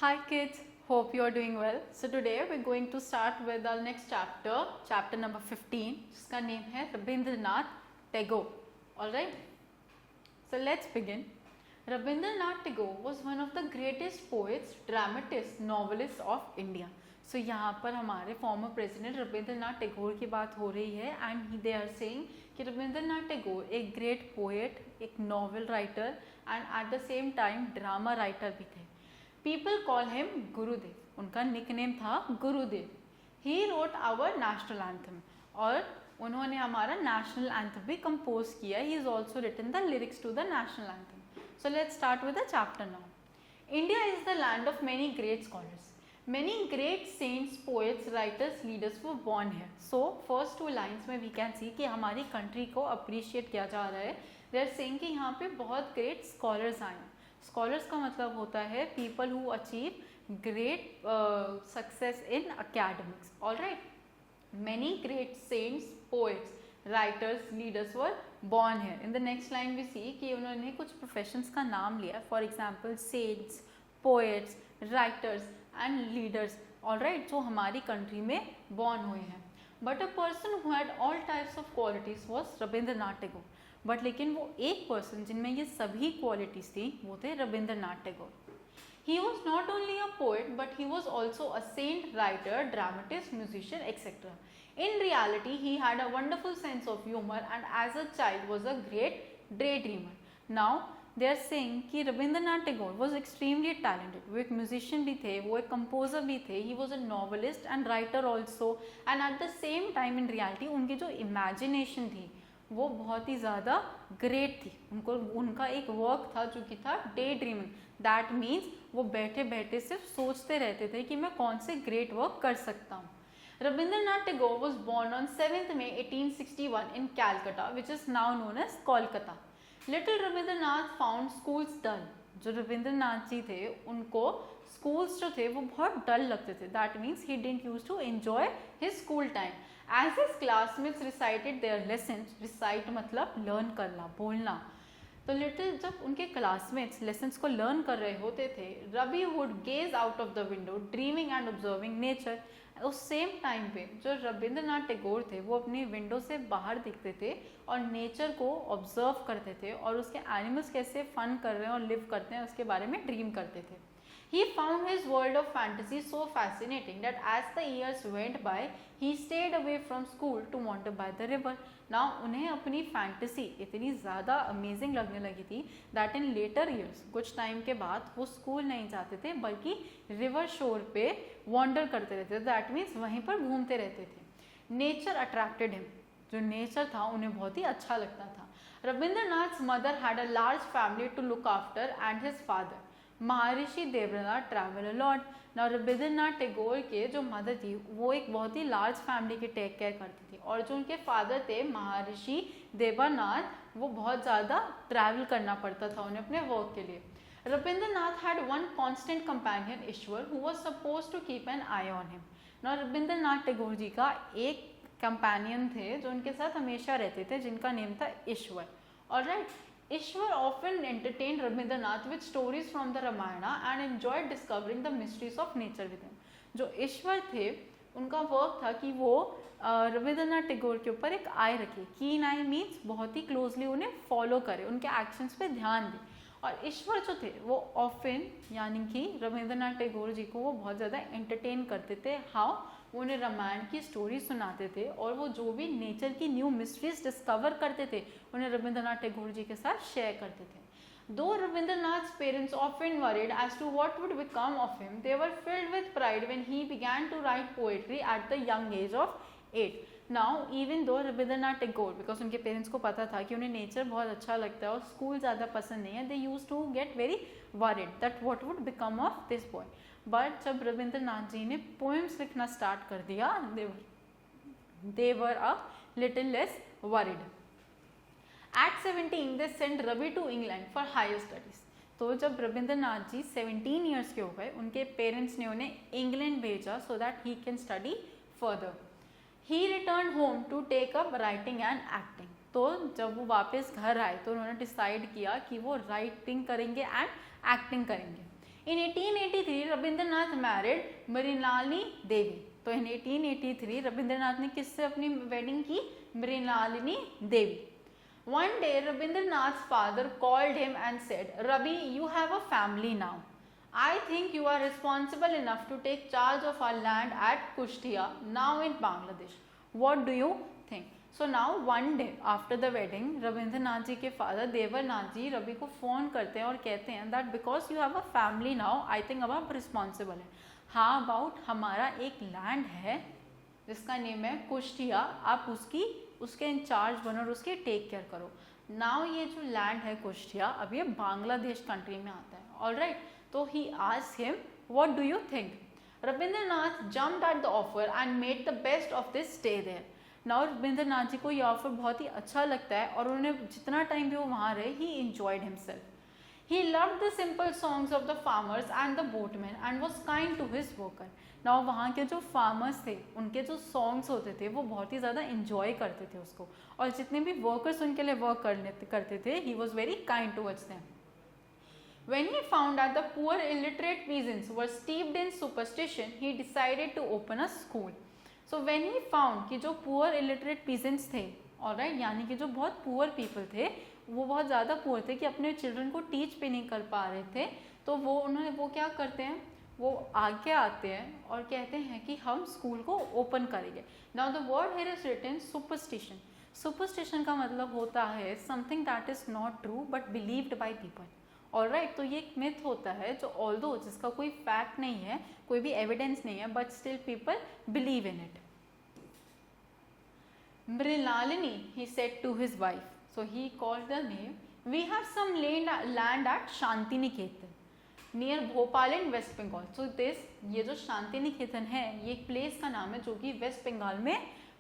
Hi kids, hope you are doing well. So today we are going to start with our next chapter, chapter number 15, जिसका name है Rabindranath Tagore. Alright, so let's begin. Rabindranath Tagore was one of the greatest poets, dramatists, novelists of India. So यहाँ पर हमारे former president Rabindranath Tagore की बात हो रही है and they are saying कि रविंद्रनाथ टैगोर एक great poet, एक novel writer and at the same time drama writer भी थे. People call him गुरुदेव, उनका निकनेम था गुरुदेव. He wrote our national anthem और उन्होंने हमारा national anthem भी compose किया. He has also written the lyrics to the national anthem. So let's start with the chapter now. India is the land of many great scholars. Many great saints, poets, writers, leaders were born here. So first two lines में we can see कि हमारी country को appreciate किया जा रहा है. They are saying कि यहाँ पे बहुत great scholars आए. Scholars का मतलब होता है people who achieve great success in academics. All right. Many great saints, poets, writers, leaders were born here. In the next line we see कि उन्होंने कुछ professions का नाम लिया. For example, saints, poets, writers and leaders. All right. जो हमारी country में born हुए हैं. But a person who had all types of qualities was Rabindranath Tagore. But लेकिन वो एक पर्सन जिनमें ये सभी क्वालिटीज़ थी वो थे Rabindranath Tagore. He was not only a poet but he was also a saint, writer, dramatist, musician etcetera. In reality he had a wonderful sense of humour and as a child was a great daydreamer. Now they are saying कि Rabindranath Tagore was extremely talented. वो एक musician भी थे, वो एक composer भी थे. He was a novelist and writer also and at the same time in reality उनकी जो इमेजिनेशन थी वो बहुत ही ज़्यादा ग्रेट थी. उनका एक वर्क था जो कि था डे ड्रीमिंग. दैट मीन्स वो बैठे बैठे सिर्फ सोचते रहते थे कि मैं कौन से ग्रेट वर्क कर सकता हूँ. Rabindranath Tagore was born on 7 May 1861 in Calcutta which is now known as Kolkata. Little Rabindranath found schools dull. जो रविंद्रनाथ जी थे उनको स्कूल्स जो थे वो बहुत डल लगते थे. That means he didn't use to enjoy his school time. As his classmates recited their lessons, recite मतलब learn करना, बोलना. तो लिटिल जब उनके क्लासमेट्स लेसन्स को लर्न कर रहे होते थे, Ravi would gaze out of the window dreaming and observing nature. उस सेम टाइम पे जो रविंद्रनाथ टैगोर थे वो अपनी विंडो से बाहर दिखते थे और नेचर को ऑब्जर्व करते थे और उसके एनिमल्स कैसे फन कर रहे हैं और लिव करते हैं उसके बारे में ड्रीम करते थे. He found his world of fantasy so fascinating that as the years went by, he stayed away from school to wander by the river. Now उन्हें अपनी fantasy इतनी ज़्यादा amazing लगने लगी थी that in later years, कुछ time के बाद वो स्कूल नहीं जाते थे बल्कि river shore पे wander करते रहते थे. That means वहीं पर घूमते रहते थे. Nature attracted him. जो nature था उन्हें बहुत ही अच्छा लगता था. Rabindranath's mother had a large family to look after and his father. Maharshi Debnath travel a lot. ना रविंद्रनाथ टैगोर के जो मदर थी वो एक बहुत ही लार्ज फैमिली की टेक केयर करती थी और जो उनके फादर थे महर्षि देवानाथ वो बहुत ज़्यादा ट्रैवल करना पड़ता था उन्हें अपने वर्क के लिए. Rabindranath had one constant companion Ishwar who was suppose to keep an eye on him. ना रविंद्रनाथ टैगोर जी का एक कंपेनियन थे जो उनके साथ हमेशा रहते थे जिनका नेम था ईश्वर. Alright. Ishwar often entertained Rabindranath with stories from the Ramayana and enjoyed discovering the mysteries of nature with him. जो ईश्वर थे उनका वर्क था कि वो रविंद्रनाथ टैगोर के ऊपर एक आई रखे. कीन आई मीन्स बहुत ही क्लोजली उन्हें फॉलो करे, उनके एक्शंस पे ध्यान दे. और ईश्वर जो थे वो ऑफन यानी कि रविंद्रनाथ टैगोर जी को वो बहुत ज़्यादा एंटरटेन करते थे. हाउ? वो उन्हें रामायण की स्टोरी सुनाते थे और वो जो भी नेचर की न्यू मिस्ट्रीज डिस्कवर करते थे उन्हें रविंद्रनाथ टैगोर जी के साथ शेयर करते थे. Though Rabindranath's parents often worried as to what would become of him, they were filled with pride when he began to write poetry at the young age of 8. Now, even though Rabindranath Tagore, because उनके parents को पता था कि उन्हें nature बहुत अच्छा लगता है और स्कूल ज़्यादा पसंद नहीं है, they used to get very worried that what would become of this boy. But जब रविंद्रनाथ जी ने पोएम्स लिखना स्टार्ट कर दिया they were a little less worried. At 17 they sent Ravi to England for higher studies. तो जब रविंद्रनाथ जी 17 years के हो गए उनके पेरेंट्स ने उन्हें इंग्लैंड भेजा so that he can study further. He return home to take up writing and acting. तो जब वो वापस घर आए तो उन्होंने डिसाइड किया कि वो राइटिंग करेंगे एंड एक्टिंग करेंगे. In 1883 रविंद्रनाथ मैरिड मृणालिनी देवी. तो in 1883 रविंद्रनाथ ने किससे अपनी वेडिंग की? मृणालिनी देवी. One day Rabindranath's father called him and said, Ravi, you have a family now. I think you are responsible enough to take charge of our land at Kushtia, now in Bangladesh. What do you think? So now one day after the wedding, Rabindranath जी के father देवरनाथ जी रवि को phone करते हैं और कहते हैं that because you have a family now, I think अब आप responsible हैं. हाँ अबाउट हमारा एक लैंड है जिसका नेम है कुश्तिया, आप उसके इंचार्ज बनो और उसकी टेक केयर करो. नाउ ये जो लैंड है कुश्तिया अब ये बांग्लादेश कंट्री में आता है. ऑलराइट, तो he asked him what do you think. Rabindranath jumped at the offer and made the best of this stay there. Now Rabindranath ji को ये ऑफर बहुत ही अच्छा लगता है और उन्होंने जितना टाइम भी वो वहाँ रहे ही enjoyed himself. He loved the simple songs of the farmers and the boatmen and was kind to his worker. Now वहाँ के जो farmers थे उनके जो songs होते थे वो बहुत ही ज़्यादा enjoy करते थे उसको, और जितने भी workers उनके लिए work करते थे he was very kind towards them. When he found that the poor illiterate peasants were steeped in superstition, he decided to open a school. So when he found कि जो poor illiterate peasants थे, alright, यानी कि जो बहुत poor people थे वो बहुत ज़्यादा पुअर थे कि अपने चिल्ड्रन को टीच भी नहीं कर पा रहे थे, तो वो क्या करते हैं, वो आगे आते हैं और कहते हैं कि हम स्कूल को ओपन करेंगे. Now the word here is written superstition. Superstition का मतलब होता है something that is not true but believed by people. Alright, तो ये एक मिथ होता है जो ऑल्दो जिसका कोई फैक्ट नहीं है, कोई भी एविडेंस नहीं है, but still people believe in it. Mrinalini he said to his wife. So he called the name. We have some land at Shanti Niketan near Bhopal in West Bengal. So ये जो शांति निकेतन है ये एक प्लेस का नाम है जो कि वेस्ट बंगाल में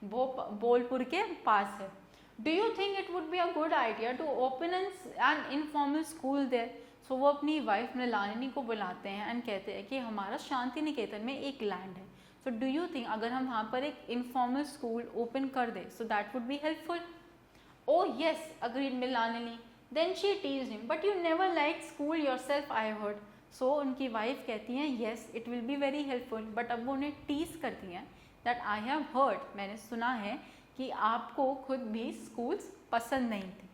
बोलपुर के पास है. Do you think it would be a good idea to open an informal school there? So वो अपनी वाइफ मृणालिनी को बुलाते हैं एंड कहते हैं कि हमारा शांति निकेतन में एक लैंड है. So do you think अगर हम वहाँ पर एक informal school open कर दें so that would be helpful? Oh yes, agreed Mrilalini. Then she teased him, but you never liked school yourself, I heard. So उनकी वाइफ कहती हैं yes, it will be very helpful. But अब वो उन्हें tease करती हैं that I have heard, मैंने सुना है कि आपको खुद भी schools पसंद नहीं थे.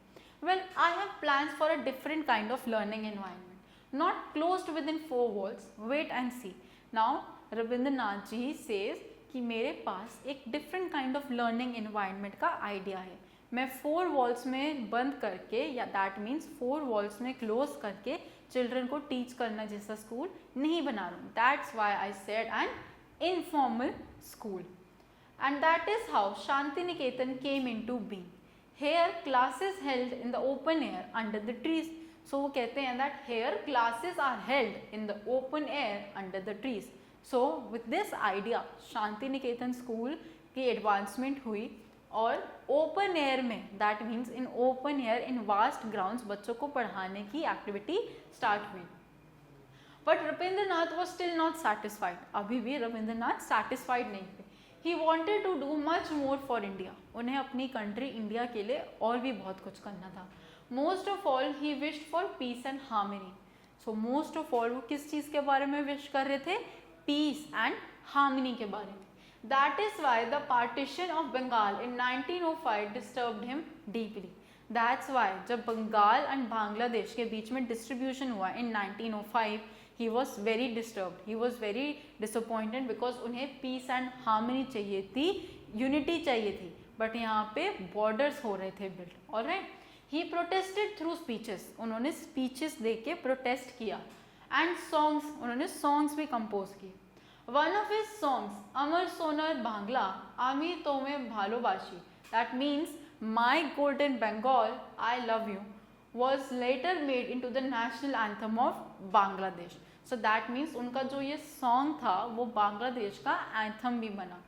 Well, I have plans for a different kind of learning environment, not closed within four walls. Wait and see. Now Rabindranath ji says कि मेरे पास एक different kind of learning environment का आइडिया है. मैं 4 वॉल्स में बंद करके, या दैट मीन्स 4 वॉल्स में क्लोज करके चिल्ड्रन को टीच करना जैसा स्कूल नहीं बना रहा हूँ. That's why I said an informal school. And that is how Shanti Niketan came into being. Here classes held in the open air under the trees. So वो कहते हैं that here classes are held in the open air under the trees. So with this idea Shanti Niketan school की advancement हुई और open air में, that means in open air in vast grounds बच्चों को पढ़ाने की एक्टिविटी स्टार्ट हुई. But Rabindranath was still not satisfied. अभी भी रविंद्रनाथ सेटिस्फाइड नहीं थे. He wanted to do much more for India. उन्हें अपनी कंट्री इंडिया के लिए और भी बहुत कुछ करना था. Most of all he wished for piece and harmony. So most of all वो किस चीज़ के बारे में विश कर रहे थे? पीस एंड हार्मनी के बारे में. That is why the partition of Bengal in 1905 disturbed him deeply. That's why जब बंगाल and बांग्लादेश के बीच में डिस्ट्रीब्यूशन हुआ in 1905, he was very disturbed. He was very disappointed because उन्हें peace and harmony चाहिए थी, unity चाहिए थी, but यहाँ पे borders हो रहे थे built. Alright? He protested through speeches. उन्होंने speeches दे के protest किया. And songs, उन्होंने songs भी compose किए. One of his songs, Amar Sonar Bangla, Ami Tome Bhalobashi, that means My Golden Bengal, I Love You, was later made into the national anthem of Bangladesh. So that means उनका जो ये song था वो बांग्लादेश का anthem भी बना.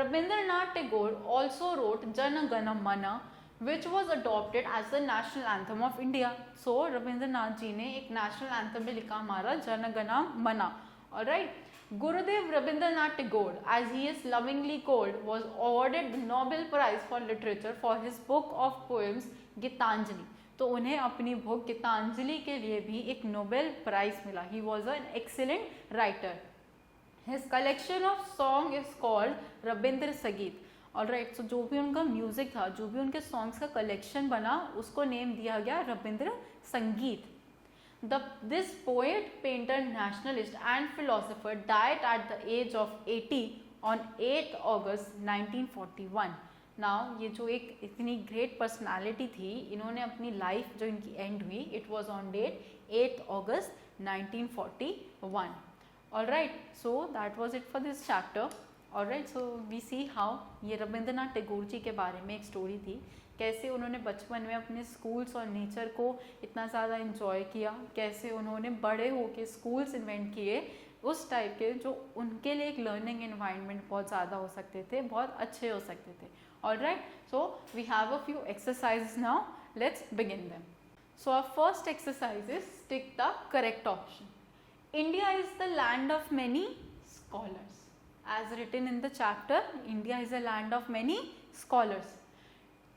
Rabindranath Tagore also wrote Jana Gana Mana, which was adopted as the national anthem of India. So Rabindranath जी ने एक national anthem भी लिखा हमारा Jana Gana Mana. Alright. Gurudev Rabindranath Tagore, as he is lovingly called, was awarded the Nobel Prize for Literature for his book of poems Gitanjali. तो उन्हें अपनी book Geetanjali के लिए भी एक नोबेल प्राइज मिला. He was an excellent writer. His collection of song is called Ravindra संगीत. Alright, सो जो भी उनका म्यूजिक था, जो भी उनके सॉन्ग्स का कलेक्शन बना, उसको नेम दिया गया रविंद्र संगीत. This poet, painter, nationalist and philosopher died at the age of 80 on 8 August 1941. Now ये जो एक इतनी ग्रेट पर्सनालिटी थी, इन्होंने अपनी लाइफ जो इनकी एंड हुई, it was on date 8 August 1941. Alright, so that was it for this chapter. Alright, so we see how ये रविंद्रनाथ टैगोर जी के बारे में एक स्टोरी थी, कैसे उन्होंने बचपन में अपने स्कूल्स और नेचर को इतना ज़्यादा इन्जॉय किया, कैसे उन्होंने बड़े होके स्कूल्स इन्वेंट किए उस टाइप के जो उनके लिए एक लर्निंग एनवायरनमेंट बहुत ज़्यादा हो सकते थे, बहुत अच्छे हो सकते थे. Alright, so we have a few exercises now, let's begin them. So our first exercise is tick the correct option. India is the land of many scholars. As written in the chapter, India is a land of many scholars.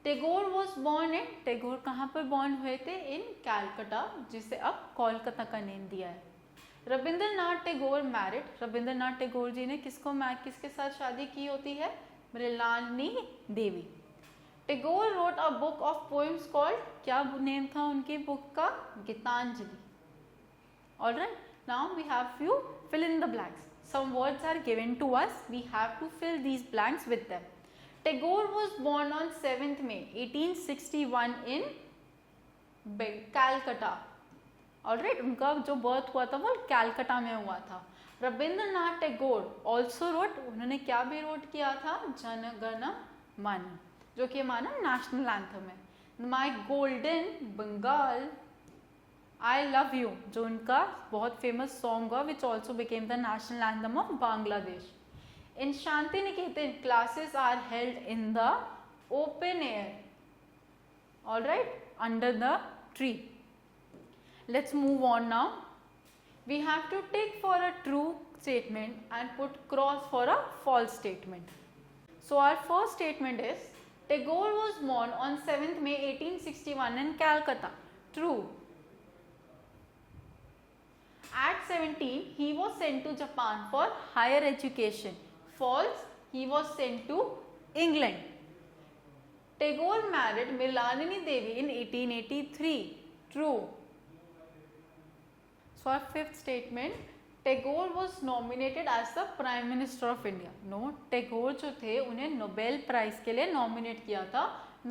Tagore was born in, Tagore कहाँ पर born हुए थे? इन Calcutta, जिसे अब कोलकाता का name दिया है. Rabindranath Tagore married. Rabindranath Tagore ji ने किसके साथ शादी की होती है? Mrinalini Devi. Tagore wrote a book of poems called, क्या नेम था उनकी बुक का? Gitanjali. Alright, now we have few fill in the blanks. Some words are given to us, we have to fill these blanks with them. Tagore was born on 7th May 1861 in Calcutta. Alright, उनका जो birth हुआ था वो Calcutta में हुआ था. Rabindranath Tagore also wrote, उन्होंने क्या भी रोट किया था? जन गण मन, जो कि हमारा नेशनल एंथम है. My golden Bengal, I love you, जो उनका बहुत फेमस सॉन्ग हुआ, which also became the national anthem of Bangladesh. In Shanti Niketan, classes are held in the open air, all right, under the tree. Let's move on now. We have to tick for a true statement and put cross for a false statement. So our first statement is, Tagore was born on 7th May 1861 in Calcutta. True. At 17, he was sent to Japan for higher education. False, he was sent to England. Tagore married Mrilalini Devi in 1883. True. So our fifth statement, Tagore was nominated as the Prime Minister of India. No, Tagore जो थे उन्हें Nobel prize के लिए nominate किया था,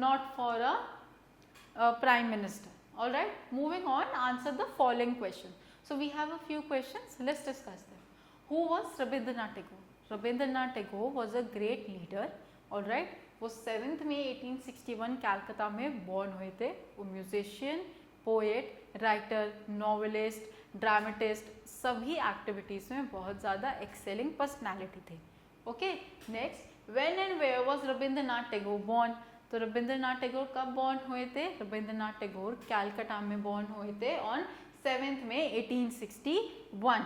not for a Prime Minister. All right. Moving on, answer the following question. So we have a few questions. Let's discuss them. Who was Rabindranath Tagore? Rabindranath Tagore was a great leader. All right. वो 7th May 1861 कैलकाता में born हुए थे. वो musician, poet, writer, novelist, dramatist, सभी activities में बहुत ज़्यादा excelling personality थे. Okay, next, when and where was Rabindranath Tagore born? तो रविंद्रनाथ टैगोर कब बॉर्न हुए थे? रविंद्रनाथ टैगोर कैलकाटा में बॉर्न हुए थे on 7th May 1861.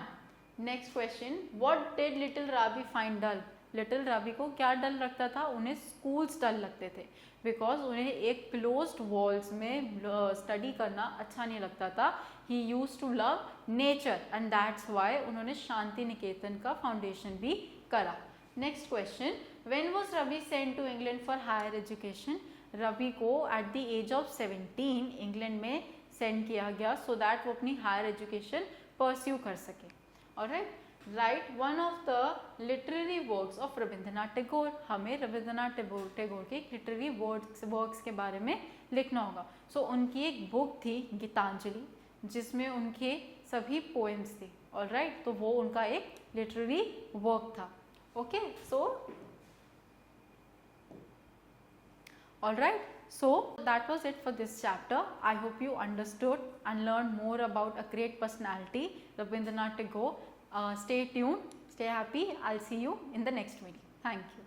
Next question, what did little Rabi find dull? Little Rabi को क्या डल लगता था? उन्हें स्कूल्स डल लगते थे, बिकॉज उन्हें एक क्लोज्ड वॉल्स में स्टडी करना अच्छा नहीं लगता था. He used to love nature and that's why उन्होंने शांति निकेतन का फाउंडेशन भी करा. Next question, when was Rabi sent to England for higher education? Rabi को at the age of 17 England में सेंड किया गया सो दैट वो अपनी हायर एजुकेशन परस्यू कर सके. Alright, right one of the literary works of Rabindranath Tagore. हमें रविंद्रनाथ टैगोर के लिटरेरी वर्क्स के बारे में लिखना होगा. सो उनकी एक बुक थी गीतांजलि, जिसमें उनके सभी पोएम्स थे. ऑलराइट, तो वो उनका एक लिटरेरी वर्क था. Okay, so alright, so that was it for this chapter. I hope you understood and learned more about a great personality, Rabindranath Tagore. Stay tuned, stay happy. I'll see you in the next video. Thank you.